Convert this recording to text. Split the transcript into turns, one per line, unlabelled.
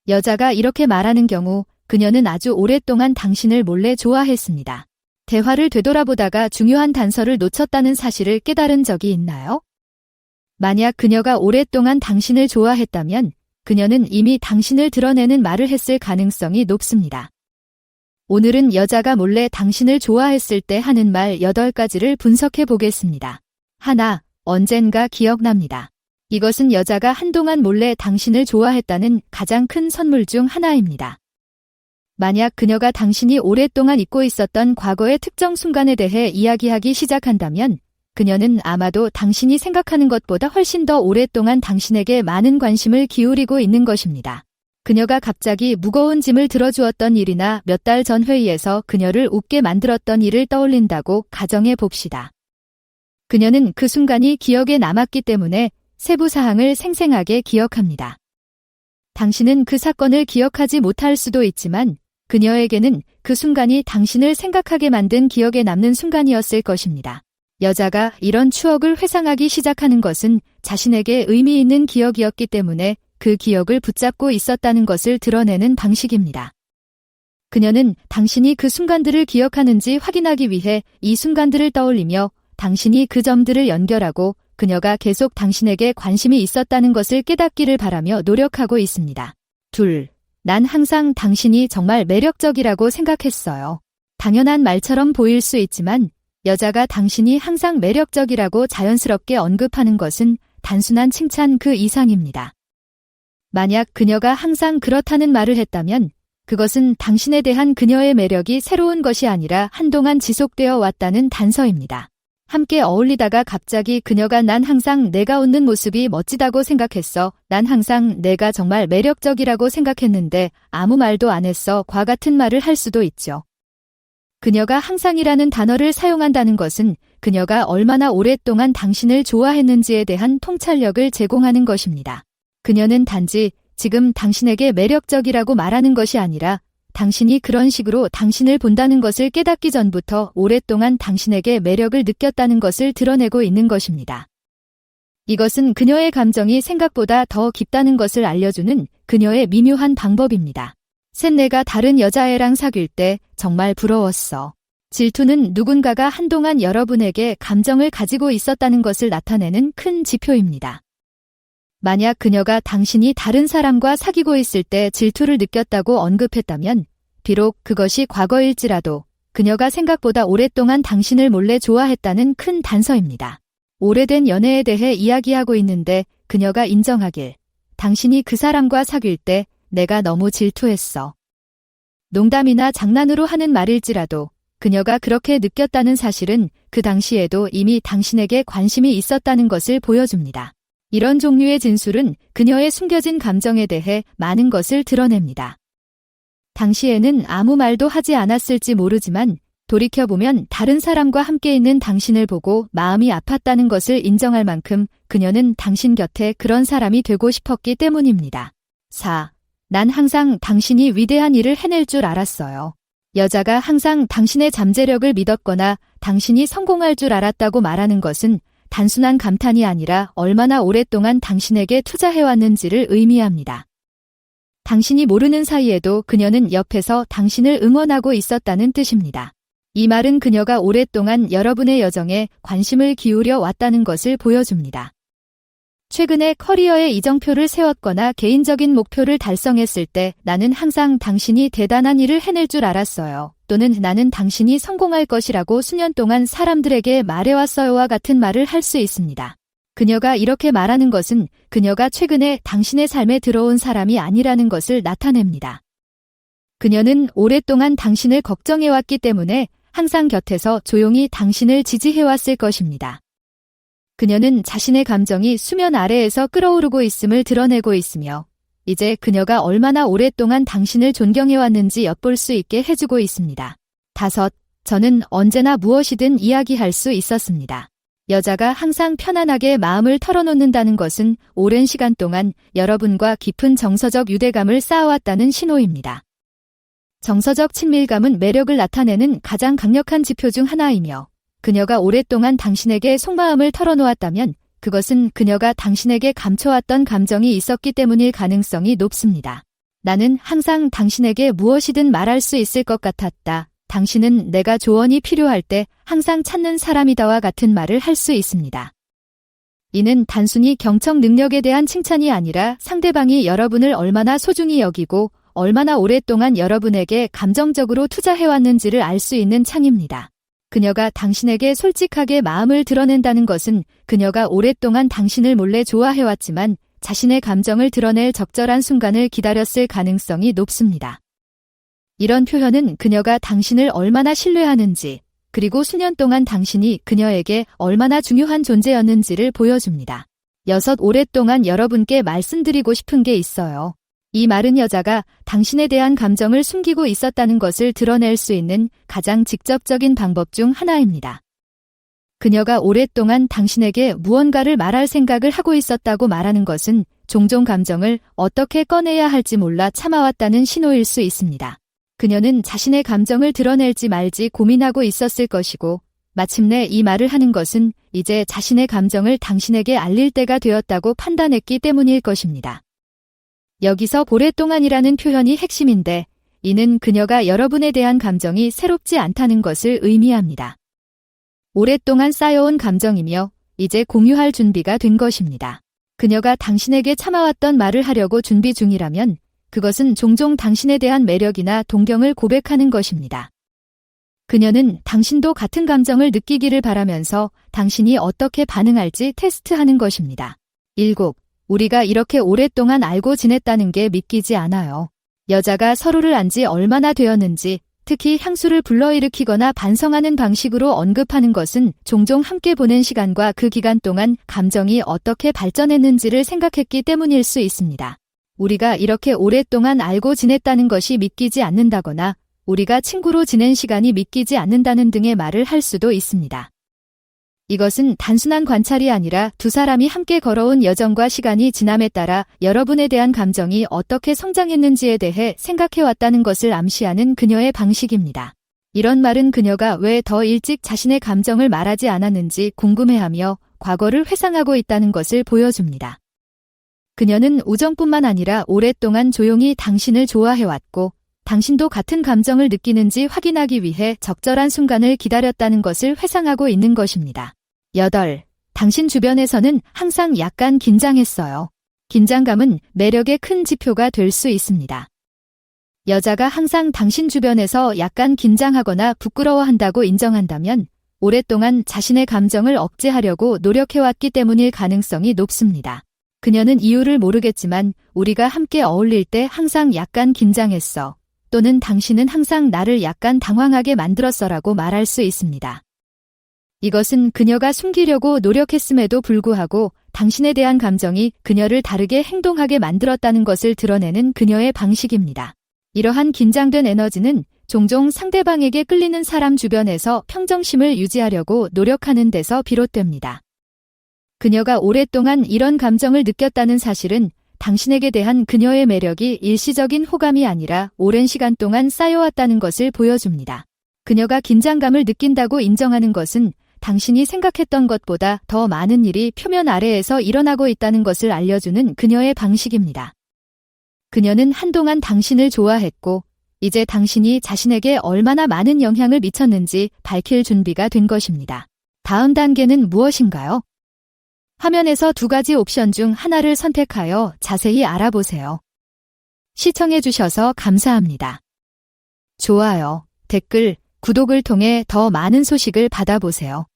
여자가 이렇게 말하는 경우 그녀는 아주 오랫동안 당신을 몰래 좋아했습니다. 대화를 되돌아보다가 중요한 단서를 놓쳤다는 사실을 깨달은 적이 있나요? 만약 그녀가 오랫동안 당신을 좋아했다면 그녀는 이미 당신을 드러내는 말을 했을 가능성이 높습니다. 오늘은 여자가 몰래 당신을 좋아했을 때 하는 말 8가지를 분석해 보겠습니다. 하나, 언젠가 기억납니다. 이것은 여자가 한동안 몰래 당신을 좋아했다는 가장 큰 선물 중 하나입니다. 만약 그녀가 당신이 오랫동안 잊고 있었던 과거의 특정 순간에 대해 이야기하기 시작한다면 그녀는 아마도 당신이 생각하는 것보다 훨씬 더 오랫동안 당신에게 많은 관심을 기울이고 있는 것입니다. 그녀가 갑자기 무거운 짐을 들어주었던 일이나 몇 달 전 회의에서 그녀를 웃게 만들었던 일을 떠올린다고 가정해 봅시다. 그녀는 그 순간이 기억에 남았기 때문에 세부 사항을 생생하게 기억합니다. 당신은 그 사건을 기억하지 못할 수도 있지만 그녀에게는 그 순간이 당신을 생각하게 만든 기억에 남는 순간이었을 것입니다. 여자가 이런 추억을 회상하기 시작하는 것은 자신에게 의미 있는 기억이었기 때문에 그 기억을 붙잡고 있었다는 것을 드러내는 방식입니다. 그녀는 당신이 그 순간들을 기억하는지 확인하기 위해 이 순간들을 떠올리며 당신이 그 점들을 연결하고 그녀가 계속 당신에게 관심이 있었다는 것을 깨닫기를 바라며 노력하고 있습니다. 둘, 난 항상 당신이 정말 매력적이라고 생각했어요. 당연한 말처럼 보일 수 있지만 여자가 당신이 항상 매력적이라고 자연스럽게 언급하는 것은 단순한 칭찬 그 이상입니다. 만약 그녀가 항상 그렇다는 말을 했다면 그것은 당신에 대한 그녀의 매력이 새로운 것이 아니라 한동안 지속되어 왔다는 단서입니다. 함께 어울리다가 갑자기 그녀가 난 항상 내가 웃는 모습이 멋지다고 생각했어. 난 항상 내가 정말 매력적이라고 생각했는데 아무 말도 안 했어. 과 같은 말을 할 수도 있죠. 그녀가 항상이라는 단어를 사용한다는 것은 그녀가 얼마나 오랫동안 당신을 좋아했는지에 대한 통찰력을 제공하는 것입니다. 그녀는 단지 지금 당신에게 매력적이라고 말하는 것이 아니라 당신이 그런 식으로 당신을 본다는 것을 깨닫기 전부터 오랫동안 당신에게 매력을 느꼈다는 것을 드러내고 있는 것입니다. 이것은 그녀의 감정이 생각보다 더 깊다는 것을 알려주는 그녀의 미묘한 방법입니다. 셋, 내가 다른 여자애랑 사귈 때 정말 부러웠어. 질투는 누군가가 한동안 여러분에게 감정을 가지고 있었다는 것을 나타내는 큰 지표입니다. 만약 그녀가 당신이 다른 사람과 사귀고 있을 때 질투를 느꼈다고 언급했다면 비록 그것이 과거일지라도 그녀가 생각보다 오랫동안 당신을 몰래 좋아했다는 큰 단서입니다. 오래된 연애에 대해 이야기하고 있는데 그녀가 인정하길, 당신이 그 사람과 사귈 때 내가 너무 질투했어. 농담이나 장난으로 하는 말일지라도 그녀가 그렇게 느꼈다는 사실은 그 당시에도 이미 당신에게 관심이 있었다는 것을 보여줍니다. 이런 종류의 진술은 그녀의 숨겨진 감정에 대해 많은 것을 드러냅니다. 당시에는 아무 말도 하지 않았을지 모르지만 돌이켜보면 다른 사람과 함께 있는 당신을 보고 마음이 아팠다는 것을 인정할 만큼 그녀는 당신 곁에 그런 사람이 되고 싶었기 때문입니다. 4. 난 항상 당신이 위대한 일을 해낼 줄 알았어요. 여자가 항상 당신의 잠재력을 믿었거나 당신이 성공할 줄 알았다고 말하는 것은 단순한 감탄이 아니라 얼마나 오랫동안 당신에게 투자해왔는지를 의미합니다. 당신이 모르는 사이에도 그녀는 옆에서 당신을 응원하고 있었다는 뜻입니다. 이 말은 그녀가 오랫동안 여러분의 여정에 관심을 기울여 왔다는 것을 보여줍니다. 최근에 커리어에 이정표를 세웠거나 개인적인 목표를 달성했을 때 나는 항상 당신이 대단한 일을 해낼 줄 알았어요. 또는 나는 당신이 성공할 것이라고 수년 동안 사람들에게 말해왔어요와 같은 말을 할 수 있습니다. 그녀가 이렇게 말하는 것은 그녀가 최근에 당신의 삶에 들어온 사람이 아니라는 것을 나타냅니다. 그녀는 오랫동안 당신을 걱정해왔기 때문에 항상 곁에서 조용히 당신을 지지해왔을 것입니다. 그녀는 자신의 감정이 수면 아래에서 끓어오르고 있음을 드러내고 있으며 이제 그녀가 얼마나 오랫동안 당신을 존경해왔는지 엿볼 수 있게 해주고 있습니다. 5. 저는 언제나 무엇이든 이야기할 수 있었습니다. 여자가 항상 편안하게 마음을 털어놓는다는 것은 오랜 시간 동안 여러분과 깊은 정서적 유대감을 쌓아왔다는 신호입니다. 정서적 친밀감은 매력을 나타내는 가장 강력한 지표 중 하나이며 그녀가 오랫동안 당신에게 속마음을 털어놓았다면 그것은 그녀가 당신에게 감춰왔던 감정이 있었기 때문일 가능성이 높습니다. 나는 항상 당신에게 무엇이든 말할 수 있을 것 같았다. 당신은 내가 조언이 필요할 때 항상 찾는 사람이다와 같은 말을 할 수 있습니다. 이는 단순히 경청 능력에 대한 칭찬이 아니라 상대방이 여러분을 얼마나 소중히 여기고 얼마나 오랫동안 여러분에게 감정적으로 투자해왔는지를 알 수 있는 창입니다. 그녀가 당신에게 솔직하게 마음을 드러낸다는 것은 그녀가 오랫동안 당신을 몰래 좋아해왔지만 자신의 감정을 드러낼 적절한 순간을 기다렸을 가능성이 높습니다. 이런 표현은 그녀가 당신을 얼마나 신뢰하는지, 그리고 수년 동안 당신이 그녀에게 얼마나 중요한 존재였는지를 보여줍니다. 6. 오랫동안 여러분께 말씀드리고 싶은 게 있어요. 이 말은 여자가 당신에 대한 감정을 숨기고 있었다는 것을 드러낼 수 있는 가장 직접적인 방법 중 하나입니다. 그녀가 오랫동안 당신에게 무언가를 말할 생각을 하고 있었다고 말하는 것은 종종 감정을 어떻게 꺼내야 할지 몰라 참아왔다는 신호일 수 있습니다. 그녀는 자신의 감정을 드러낼지 말지 고민하고 있었을 것이고, 마침내 이 말을 하는 것은 이제 자신의 감정을 당신에게 알릴 때가 되었다고 판단했기 때문일 것입니다. 여기서 오랫동안이라는 표현이 핵심인데, 이는 그녀가 여러분에 대한 감정이 새롭지 않다는 것을 의미합니다. 오랫동안 쌓여온 감정이며 이제 공유할 준비가 된 것입니다. 그녀가 당신에게 참아왔던 말을 하려고 준비 중이라면 그것은 종종 당신에 대한 매력이나 동경을 고백하는 것입니다. 그녀는 당신도 같은 감정을 느끼기를 바라면서 당신이 어떻게 반응할지 테스트하는 것입니다. 7. 우리가 이렇게 오랫동안 알고 지냈다는 게 믿기지 않아요. 여자가 서로를 안 지 얼마나 되었는지, 특히 향수를 불러일으키거나 반성하는 방식으로 언급하는 것은 종종 함께 보낸 시간과 그 기간 동안 감정이 어떻게 발전했는지를 생각했기 때문일 수 있습니다. 우리가 이렇게 오랫동안 알고 지냈다는 것이 믿기지 않는다거나 우리가 친구로 지낸 시간이 믿기지 않는다는 등의 말을 할 수도 있습니다. 이것은 단순한 관찰이 아니라 두 사람이 함께 걸어온 여정과 시간이 지남에 따라 여러분에 대한 감정이 어떻게 성장했는지에 대해 생각해왔다는 것을 암시하는 그녀의 방식입니다. 이런 말은 그녀가 왜 더 일찍 자신의 감정을 말하지 않았는지 궁금해하며 과거를 회상하고 있다는 것을 보여줍니다. 그녀는 우정뿐만 아니라 오랫동안 조용히 당신을 좋아해왔고, 당신도 같은 감정을 느끼는지 확인하기 위해 적절한 순간을 기다렸다는 것을 회상하고 있는 것입니다. 8. 당신 주변에서는 항상 약간 긴장했어요. 긴장감은 매력의 큰 지표가 될 수 있습니다. 여자가 항상 당신 주변에서 약간 긴장하거나 부끄러워한다고 인정한다면 오랫동안 자신의 감정을 억제하려고 노력해왔기 때문일 가능성이 높습니다. 그녀는 이유를 모르겠지만 우리가 함께 어울릴 때 항상 약간 긴장했어. 또는 당신은 항상 나를 약간 당황하게 만들었어라고 말할 수 있습니다. 이것은 그녀가 숨기려고 노력했음에도 불구하고 당신에 대한 감정이 그녀를 다르게 행동하게 만들었다는 것을 드러내는 그녀의 방식입니다. 이러한 긴장된 에너지는 종종 상대방에게 끌리는 사람 주변에서 평정심을 유지하려고 노력하는 데서 비롯됩니다. 그녀가 오랫동안 이런 감정을 느꼈다는 사실은 당신에게 대한 그녀의 매력이 일시적인 호감이 아니라 오랜 시간 동안 쌓여왔다는 것을 보여줍니다. 그녀가 긴장감을 느낀다고 인정하는 것은 당신이 생각했던 것보다 더 많은 일이 표면 아래에서 일어나고 있다는 것을 알려주는 그녀의 방식입니다. 그녀는 한동안 당신을 좋아했고, 이제 당신이 자신에게 얼마나 많은 영향을 미쳤는지 밝힐 준비가 된 것입니다. 다음 단계는 무엇인가요? 화면에서 2가지 옵션 중 하나를 선택하여 자세히 알아보세요. 시청해주셔서 감사합니다. 좋아요, 댓글, 구독을 통해 더 많은 소식을 받아보세요.